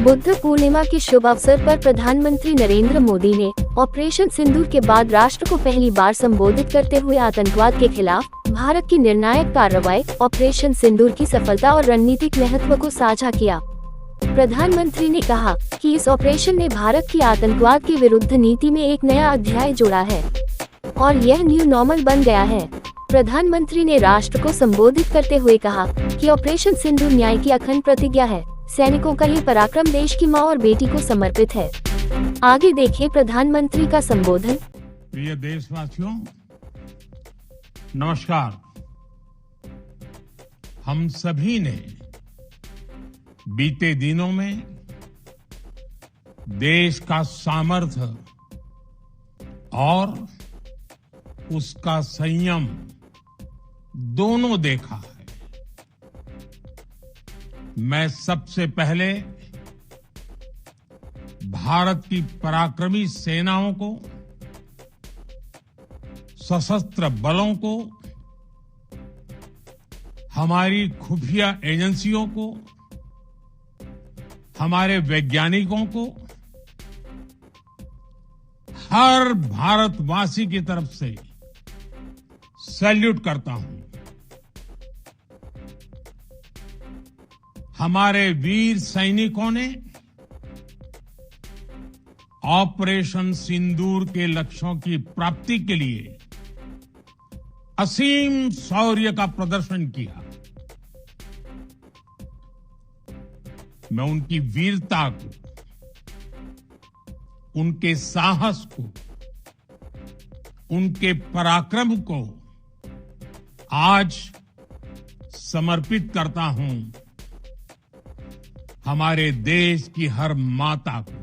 बुद्ध पूर्णिमा के शुभ अवसर पर प्रधानमंत्री नरेंद्र मोदी ने ऑपरेशन सिंदूर के बाद राष्ट्र को पहली बार संबोधित करते हुए आतंकवाद के खिलाफ भारत की निर्णायक कार्रवाई ऑपरेशन सिंदूर की सफलता और रणनीतिक महत्व को साझा किया। प्रधानमंत्री ने कहा कि इस ऑपरेशन ने भारत की आतंकवाद के विरुद्ध नीति में एक नया अध्याय जोड़ा है और यह न्यू नॉर्मल बन गया है। प्रधानमंत्री ने राष्ट्र को संबोधित करते हुए कहा कि ऑपरेशन सिंदूर न्याय की अखंड प्रतिज्ञा है। सैनिकों का ये पराक्रम देश की मां और बेटी को समर्पित है। आगे देखें प्रधानमंत्री का संबोधन। प्रिय देशवासियों, नमस्कार। हम सभी ने बीते दिनों में देश का सामर्थ्य और उसका संयम दोनों देखा है। मैं सबसे पहले भारत की पराक्रमी सेनाओं को, सशस्त्र बलों को, हमारी खुफिया एजेंसियों को, हमारे वैज्ञानिकों को, हर भारतवासी की तरफ से सैल्यूट करता हूं। हमारे वीर सैनिकों ने ऑपरेशन सिंदूर के लक्ष्यों की प्राप्ति के लिए असीम शौर्य का प्रदर्शन किया। मैं उनकी वीरता को, उनके साहस को, उनके पराक्रम को आज समर्पित करता हूं हमारे देश की हर माता को,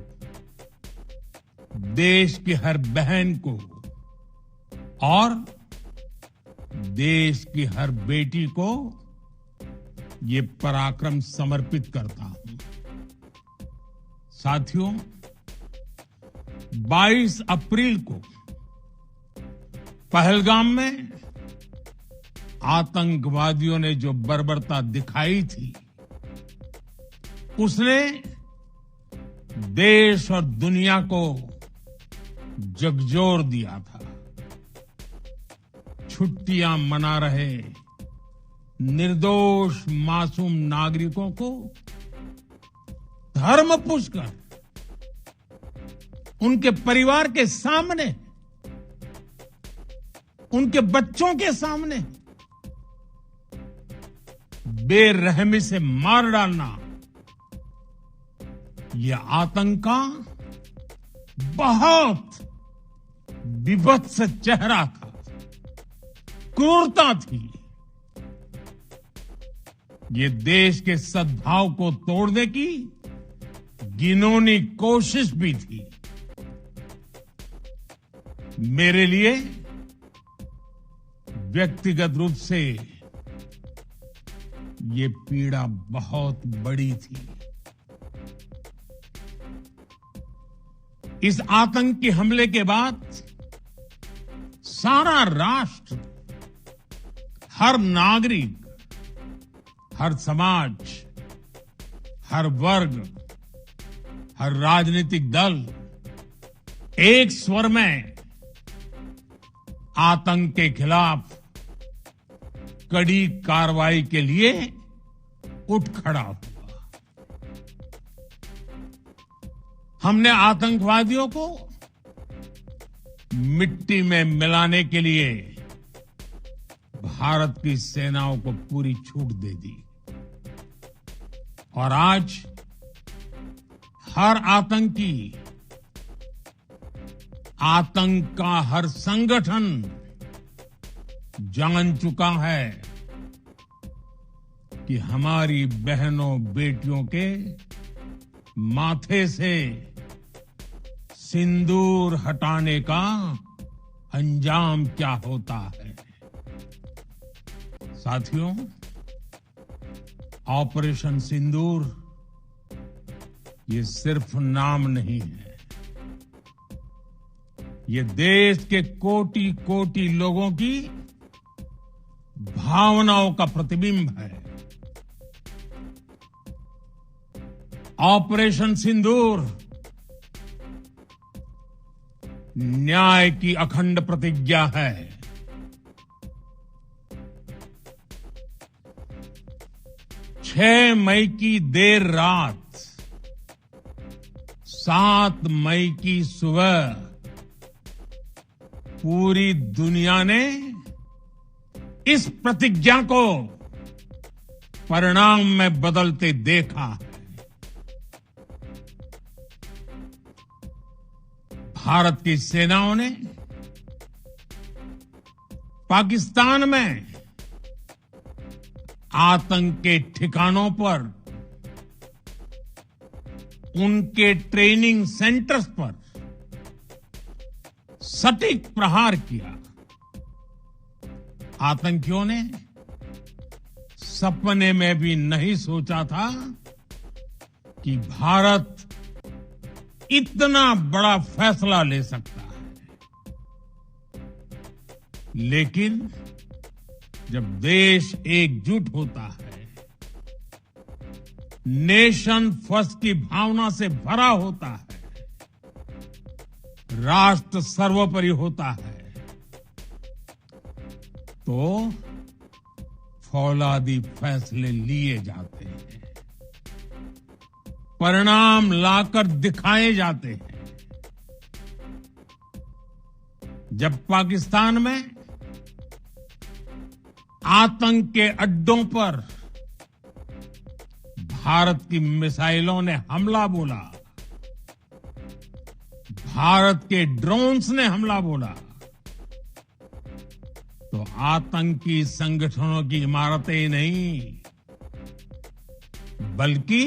देश की हर बहन को और देश की हर बेटी को ये पराक्रम समर्पित करता हूं। साथियों, 22 अप्रैल को पहलगाम में आतंकवादियों ने जो बर्बरता दिखाई थी, उसने देश और दुनिया को झकझोर दिया था। छुट्टियां मना रहे निर्दोष मासूम नागरिकों को धर्म पूछकर उनके परिवार के सामने, उनके बच्चों के सामने बेरहमी से मार डालना, यह आतंक का बहुत विभत्स चेहरा था, क्रूरता थी। ये देश के सद्भाव को तोड़ने की घिनौनी कोशिश भी थी। मेरे लिए व्यक्तिगत रूप से ये पीड़ा बहुत बड़ी थी। इस आतंकी हमले के बाद सारा राष्ट्र, हर नागरिक, हर समाज, हर वर्ग, हर राजनीतिक दल एक स्वर में आतंक के खिलाफ कड़ी कार्रवाई के लिए उठ खड़ा हुआ। हमने आतंकवादियों को मिट्टी में मिलाने के लिए भारत की सेनाओं को पूरी छूट दे दी और आज हर आतंकी, आतंक का हर संगठन जान चुका है कि हमारी बहनों बेटियों के माथे से सिंदूर हटाने का अंजाम क्या होता है। साथियों, ऑपरेशन सिंदूर ये सिर्फ नाम नहीं है, ये देश के कोटि कोटि लोगों की भावनाओं का प्रतिबिंब है। ऑपरेशन सिंदूर न्याय की अखंड प्रतिज्ञा है। 6 मई की देर रात 7 मई की सुबह पूरी दुनिया ने इस प्रतिज्ञा को परिणाम में बदलते देखा है। भारत की सेनाओं ने पाकिस्तान में आतंक के ठिकानों पर, उनके ट्रेनिंग सेंटर्स पर सटीक प्रहार किया। आतंकियों ने सपने में भी नहीं सोचा था कि भारत इतना बड़ा फैसला ले सकता है। लेकिन जब देश एकजुट होता है, नेशन फर्स्ट की भावना से भरा होता है, राष्ट्र सर्वोपरि होता है, तो फौलादी फैसले लिए जाते हैं, परिणाम लाकर दिखाए जाते हैं। जब पाकिस्तान में आतंक के अड्डों पर भारत की मिसाइलों ने हमला बोला, भारत के ड्रोन्स ने हमला बोला, तो आतंकी संगठनों की इमारतें नहीं, बल्कि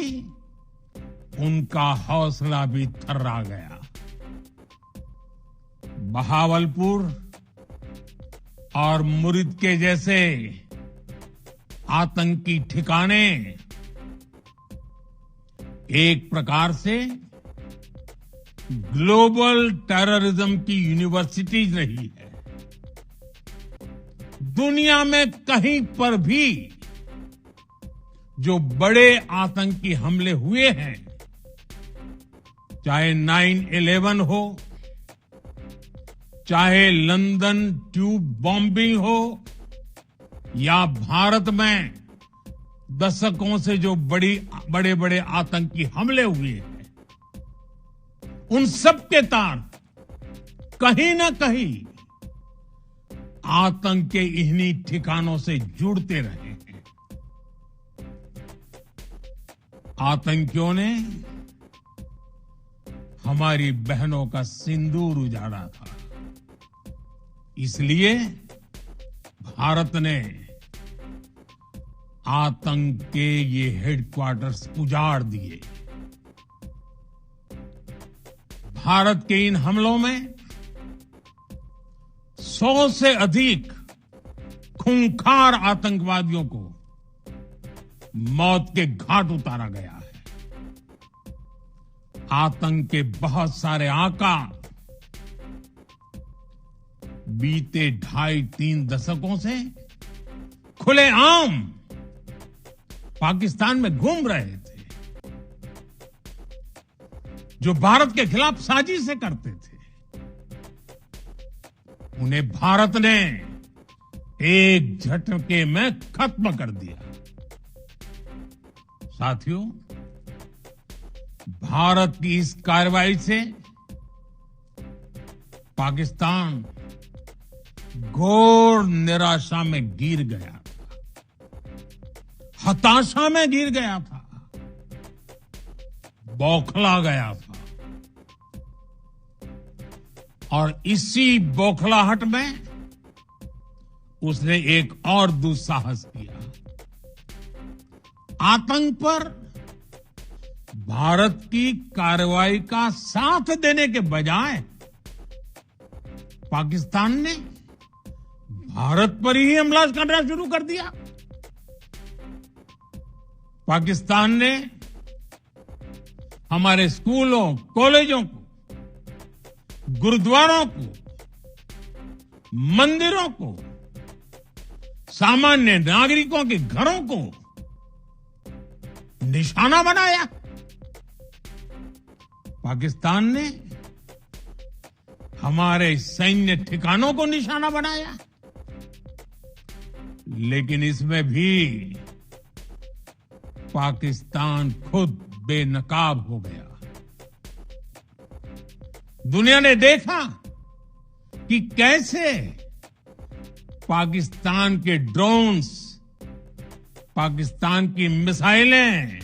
उनका हौसला भी थर्रा गया। बहावलपुर और मुरिद के जैसे आतंकी ठिकाने एक प्रकार से ग्लोबल टेररिज्म की यूनिवर्सिटीज रही है। दुनिया में कहीं पर भी जो बड़े आतंकी हमले हुए हैं, चाहे 9/11 हो, चाहे लंदन ट्यूब बॉम्बिंग हो, या भारत में दशकों से जो बड़े बड़े आतंकी हमले हुए हैं, उन सब के तार कहीं ना कहीं आतंक के इन्हीं ठिकानों से जुड़ते रहे हैं। आतंकियों ने हमारी बहनों का सिंदूर उजाड़ा था, इसलिए भारत ने आतंक के ये हेडक्वार्टर्स उजाड़ दिए। भारत के इन हमलों में 100 से अधिक खूंखार आतंकवादियों को मौत के घाट उतारा गया है। आतंक के बहुत सारे आका बीते 2.5-3 दशकों से खुलेआम पाकिस्तान में घूम रहे थे, जो भारत के खिलाफ साजिशें करते थे। उन्हें भारत ने एक झटके में खत्म कर दिया। साथियों, भारत की इस कार्रवाई से पाकिस्तान घोर निराशा में गिर गया था, हताशा में गिर गया था, बौखला गया था। और इसी बौखलाहट में उसने एक और दुस्साहस किया। आतंक पर भारत की कार्रवाई का साथ देने के बजाय पाकिस्तान ने भारत पर ही हमला करना शुरू कर दिया। पाकिस्तान ने हमारे स्कूलों, कॉलेजों को, गुरुद्वारों को, मंदिरों को, सामान्य नागरिकों के घरों को निशाना बनाया। पाकिस्तान ने हमारे सैन्य ठिकानों को निशाना बनाया, लेकिन इसमें भी पाकिस्तान खुद बेनकाब हो गया। दुनिया ने देखा कि कैसे पाकिस्तान के ड्रोन्स, पाकिस्तान की मिसाइलें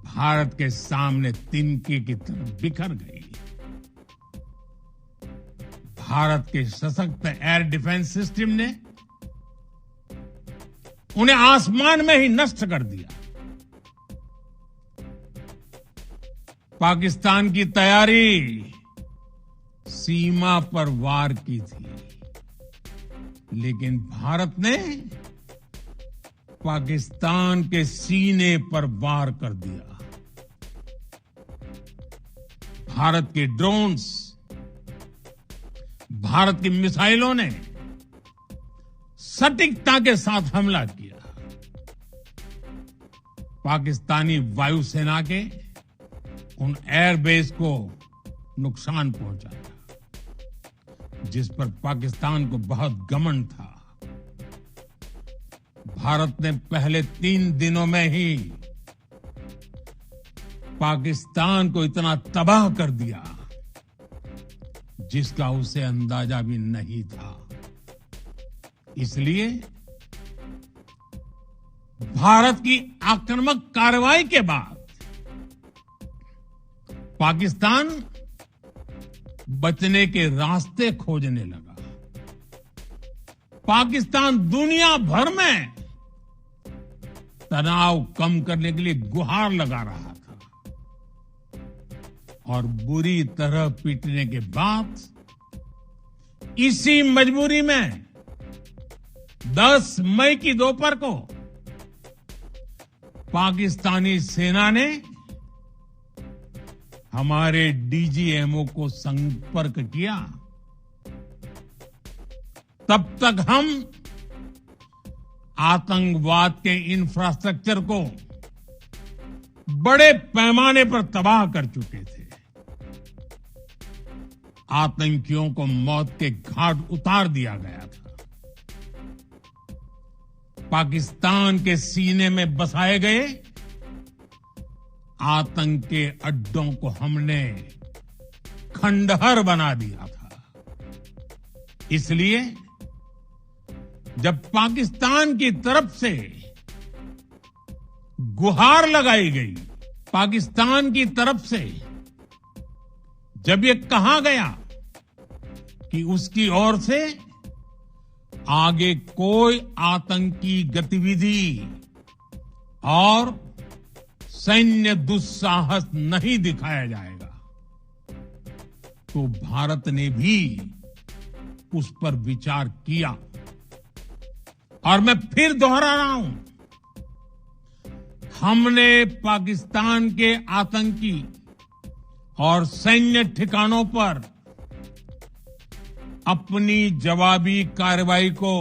भारत के सामने तिनके की तरह बिखर गई। भारत के सशक्त एयर डिफेंस सिस्टम ने उन्हें आसमान में ही नष्ट कर दिया। पाकिस्तान की तैयारी सीमा पर वार की थी, लेकिन भारत ने पाकिस्तान के सीने पर वार कर दिया। भारत के ड्रोन्स, भारत की मिसाइलों ने सटीकता के साथ हमला किया। पाकिस्तानी वायुसेना के उन एयरबेस को नुकसान पहुंचाया, जिस पर पाकिस्तान को बहुत घमंड था। भारत ने पहले 3 दिनों में ही पाकिस्तान को इतना तबाह कर दिया जिसका उसे अंदाजा भी नहीं था। इसलिए भारत की आक्रामक कार्रवाई के बाद पाकिस्तान बचने के रास्ते खोजने लगा। पाकिस्तान दुनिया भर में तनाव कम करने के लिए गुहार लगा रहा था, और बुरी तरह पीटने के बाद इसी मजबूरी में 10 मई की दोपहर को पाकिस्तानी सेना ने हमारे डीजीएमओ को संपर्क किया। तब तक हम आतंकवाद के इंफ्रास्ट्रक्चर को बड़े पैमाने पर तबाह कर चुके थे। आतंकियों को मौत के घाट उतार दिया गया था। पाकिस्तान के सीने में बसाए गए आतंक के अड्डों को हमने खंडहर बना दिया था। इसलिए जब पाकिस्तान की तरफ से गुहार लगाई गई, पाकिस्तान की तरफ से जब ये कहा गया कि उसकी ओर से आगे कोई आतंकी गतिविधि और सैन्य दुस्साहस नहीं दिखाया जाएगा, तो भारत ने भी उस पर विचार किया। और मैं फिर दोहरा रहा हूं, हमने पाकिस्तान के आतंकी और सैन्य ठिकानों पर अपनी जवाबी कार्रवाई को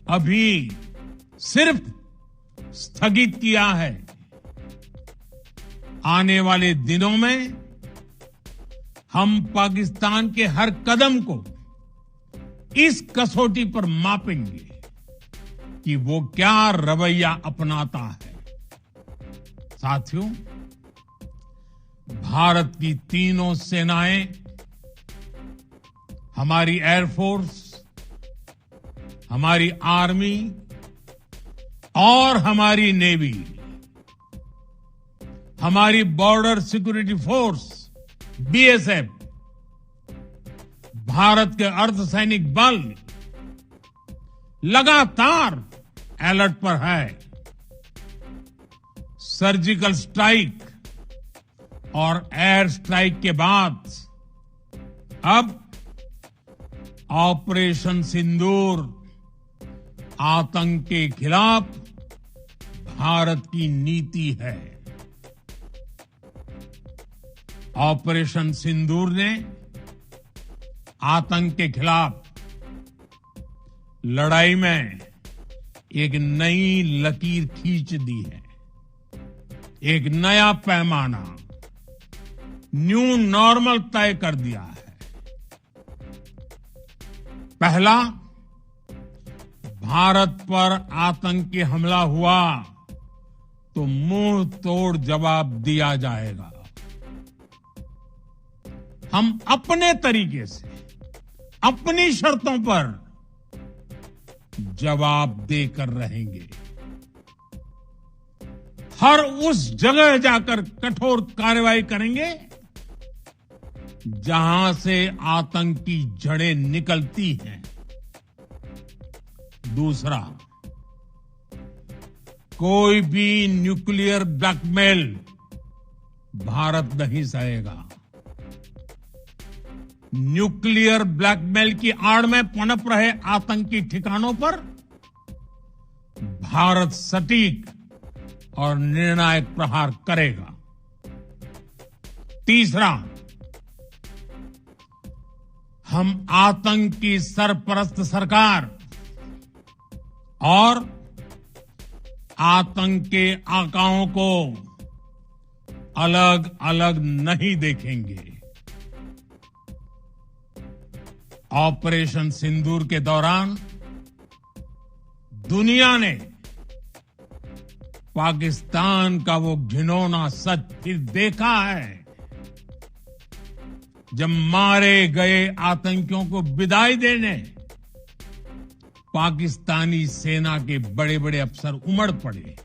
अभी सिर्फ स्थगित किया है। आने वाले दिनों में हम पाकिस्तान के हर कदम को इस कसौटी पर मापेंगे कि वो क्या रवैया अपनाता है। साथियों, भारत की तीनों सेनाएं, हमारी एयरफोर्स, हमारी आर्मी और हमारी नेवी, हमारी border security force BSF, Bharat के अर्धसैनिक बल लगातार अलर्ट पर है। सर्जिकल स्ट्राइक और एयर स्ट्राइक के बाद अब ऑपरेशन सिंदूर आतंक के खिलाफ भारत की नीति है। ऑपरेशन सिंदूर ने आतंक के खिलाफ लड़ाई में एक नई लकीर खींच दी है, एक नया पैमाना, न्यू नॉर्मल तय कर दिया है। पहला, भारत पर आतंकी हमला हुआ तो मुंह तोड़ जवाब दिया जाएगा। हम अपने तरीके से, अपनी शर्तों पर जवाब देकर रहेंगे। हर उस जगह जाकर कठोर कार्रवाई करेंगे जहां से आतंक की जड़ें निकलती हैं। दूसरा, कोई भी न्यूक्लियर ब्लैकमेल भारत नहीं सहेगा। न्यूक्लियर ब्लैकमेल की आड़ में पनप रहे आतंकी ठिकानों पर भारत सटीक और निर्णायक प्रहार करेगा। तीसरा, हम आतंक की सरपरस्त सरकार और आतंक के आकाओं को अलग अलग नहीं देखेंगे। ऑपरेशन सिंदूर के दौरान दुनिया ने पाकिस्तान का वो घिनौना सच फिर देखा है, जब मारे गए आतंकियों को विदाई देने पाकिस्तानी सेना के बड़े बड़े अफसर उमड़ पड़े।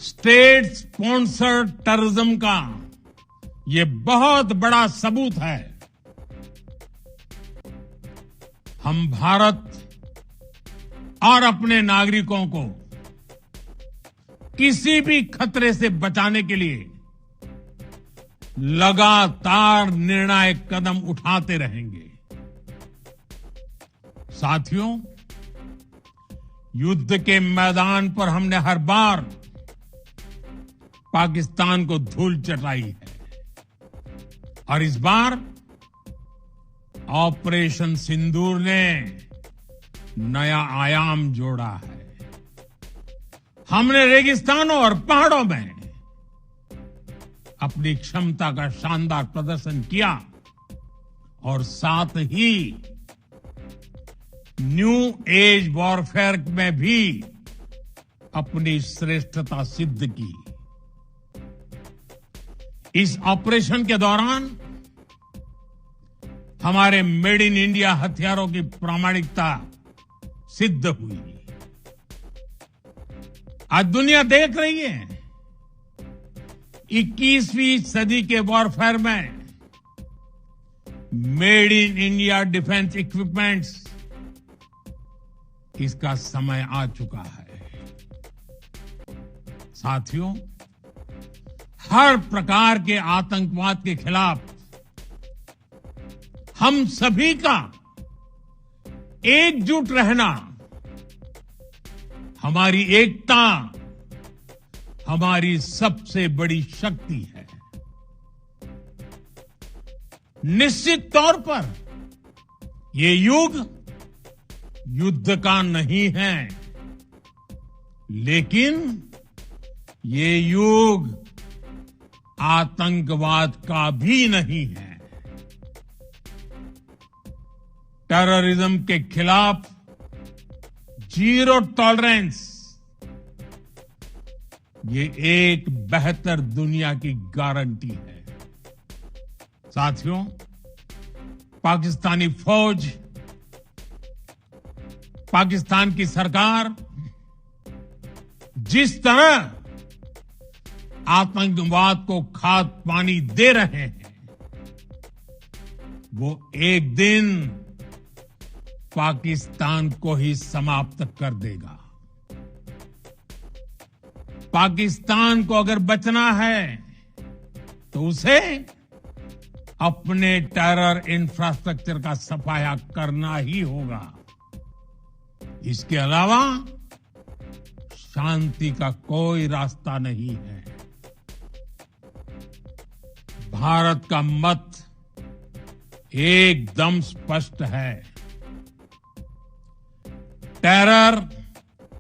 स्टेट स्पॉन्सर्ड टेररिज्म का ये बहुत बड़ा सबूत है। हम भारत और अपने नागरिकों को किसी भी खतरे से बचाने के लिए लगातार निर्णायक कदम उठाते रहेंगे। साथियों, युद्ध के मैदान पर हमने हर बार पाकिस्तान को धूल चटाई है और इस बार ऑपरेशन सिंदूर ने नया आयाम जोड़ा है। हमने रेगिस्तानों और पहाड़ों में अपनी क्षमता का शानदार प्रदर्शन किया और साथ ही न्यू एज वॉरफेयर में भी अपनी श्रेष्ठता सिद्ध की। इस ऑपरेशन के दौरान हमारे मेड इन इंडिया हथियारों की प्रामाणिकता सिद्ध हुई। आज दुनिया देख रही है 21वीं सदी के वॉरफेयर में made in India defence equipments, इसका समय आ चुका है। साथियों, हर प्रकार के आतंकवाद के खिलाफ हम सभी का एकजुट रहना, हमारी एकता हमारी सबसे बड़ी शक्ति है। निश्चित तौर पर ये युग युद्ध का नहीं है, लेकिन ये युग आतंकवाद का भी नहीं है। टेररिज्म के खिलाफ जीरो टॉलरेंस, ये एक बेहतर दुनिया की गारंटी है। साथियों, पाकिस्तानी फौज, पाकिस्तान की सरकार जिस तरह आतंकवाद को खाद पानी दे रहे हैं, वो एक दिन पाकिस्तान को ही समाप्त कर देगा। पाकिस्तान को अगर बचना है तो उसे अपने टेरर इंफ्रास्ट्रक्चर का सफाया करना ही होगा। इसके अलावा शांति का कोई रास्ता नहीं है। भारत का मत एकदम स्पष्ट है। टेरर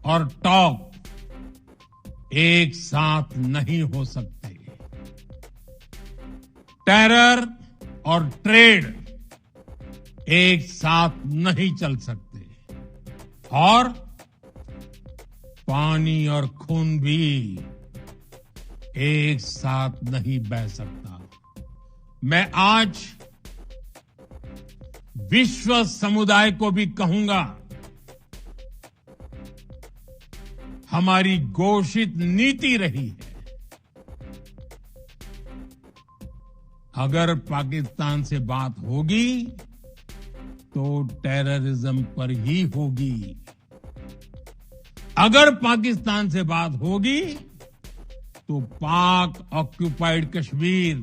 और टॉक एक साथ नहीं हो सकते। टेरर और ट्रेड एक साथ नहीं चल सकते और पानी और खून भी एक साथ नहीं बह सकता। मैं आज विश्व समुदाय को भी कहूंगा, हमारी घोषित नीति रही है, अगर पाकिस्तान से बात होगी तो टेररिज्म पर ही होगी। अगर पाकिस्तान से बात होगी तो पाक ऑक्युपाइड कश्मीर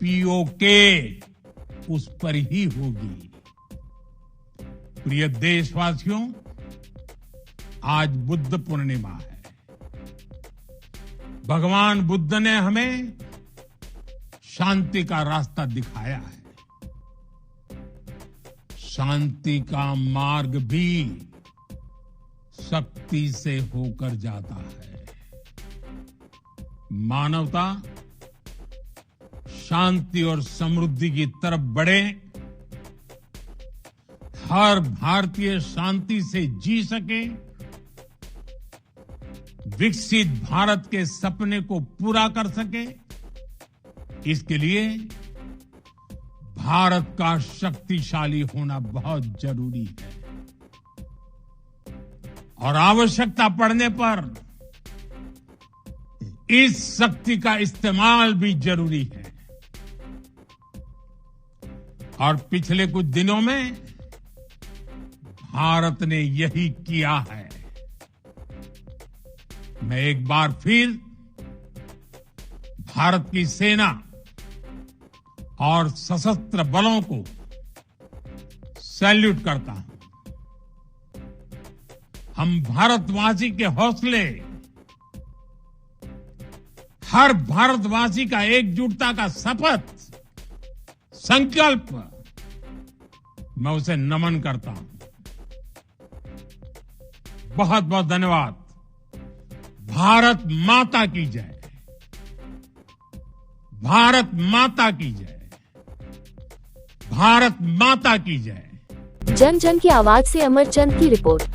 पीओके उस पर ही होगी। प्रिय देशवासियों, आज बुद्ध पूर्णिमा है। भगवान बुद्ध ने हमें शांति का रास्ता दिखाया है। शांति का मार्ग भी शक्ति से होकर जाता है। मानवता शांति और समृद्धि की तरफ बढ़े, हर भारतीय शांति से जी सके, विकसित भारत के सपने को पूरा कर सके, इसके लिए भारत का शक्तिशाली होना बहुत जरूरी है। और आवश्यकता पड़ने पर इस शक्ति का इस्तेमाल भी जरूरी है। और पिछले कुछ दिनों में भारत ने यही किया है। मैं एक बार फिर भारत की सेना और सशस्त्र बलों को सैल्यूट करता हूं। हम भारतवासी के हौसले, हर भारतवासी का एकजुटता का शपथ, संकल्प, मैं उसे नमन करता हूं। बहुत बहुत धन्यवाद। भारत माता की जय। भारत माता की जय। भारत माता की जय। जन जन की आवाज से अमरचंद की रिपोर्ट।